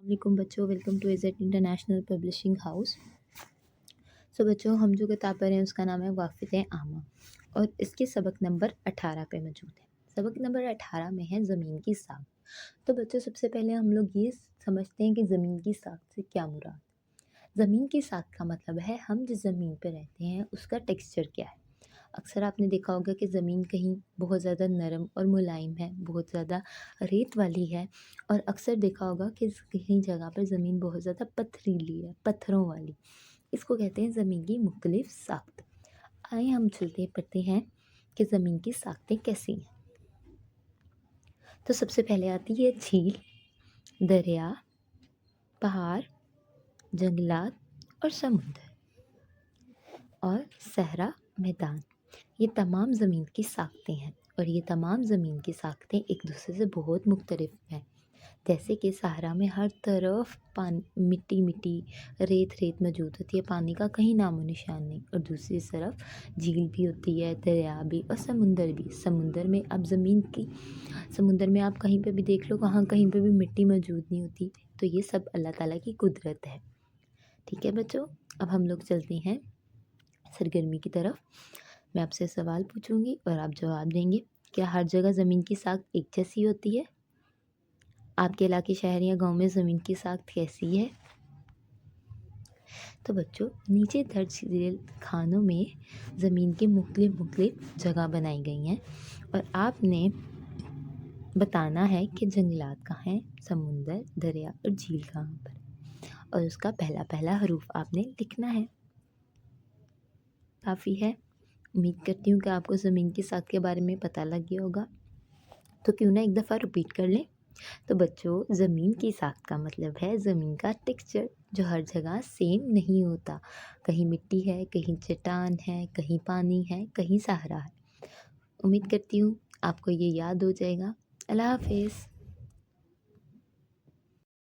वालेकुम बच्चों, welcome to Z international publishing house. बच्चों, हम जो किताब पढ़ रहे हैं उसका नाम है वाक़िफ़े आमा और इसके सबक नंबर 18 पे मौजूद है। सबक नंबर 18 में है ज़मीन की साख। तो बच्चों, सबसे पहले हम लोग ये समझते हैं कि ज़मीन की साख से क्या मुराद। ज़मीन की साख का मतलब है हम जिस ज़मीन पे रहते हैं उसका टेक्सचर क्या है। अक्सर आपने देखा होगा कि ज़मीन कहीं बहुत ज़्यादा नरम और मुलायम है, बहुत ज़्यादा रेत वाली है, और अक्सर देखा होगा कि कहीं जगह पर ज़मीन बहुत ज़्यादा पथरीली है, पत्थरों वाली। इसको कहते हैं ज़मीन की मुख्तलिफ साख्त। आइए हम चलते पढ़ते हैं कि ज़मीन की साख्तें कैसी हैं। तो सबसे पहले आती है झील, दरिया, पहाड़, जंगलात और समुद्र और सहरा मैदान। ये तमाम ज़मीन की साख्तें हैं और ये तमाम ज़मीन की साख्तें एक दूसरे से बहुत मुख्तलिफ हैं। जैसे कि सहारा में हर तरफ पानी, मिट्टी मिट्टी, रेत रेत मौजूद होती है, पानी का कहीं नामो निशान नहीं। और दूसरी तरफ झील भी होती है, दरिया भी और समुंदर भी। समुंदर में आप समुंदर में आप कहीं पे भी देख लो, वहाँ कहीं पे भी मिट्टी मौजूद नहीं होती। तो ये सब अल्लाह ताला की कुदरत है। ठीक है बच्चों, अब हम लोग चलते हैं सरगर्मी की तरफ। मैं आपसे सवाल पूछूंगी और आप जवाब देंगे। क्या हर जगह ज़मीन की साख एक जैसी होती है? आपके इलाके, शहर या गांव में ज़मीन की साख कैसी है? तो बच्चों, नीचे दर्ज खानों में ज़मीन की मुख्तलिफ जगह बनाई गई हैं और आपने बताना है कि जंगलात कहाँ हैं, समुंदर, दरिया और झील कहाँ पर, और उसका पहला पहला हरूफ आपने लिखना है। काफ़ी है। उम्मीद करती हूँ कि आपको ज़मीन की साख के बारे में पता लग गया होगा। तो क्यों ना एक दफ़ा रिपीट कर लें। तो बच्चों, ज़मीन की साख का मतलब है ज़मीन का टेक्सचर, जो हर जगह सेम नहीं होता। कहीं मिट्टी है, कहीं चट्टान है, कहीं पानी है, कहीं सहारा है। उम्मीद करती हूँ आपको ये याद हो जाएगा। अल्लाह हाफ़िज़।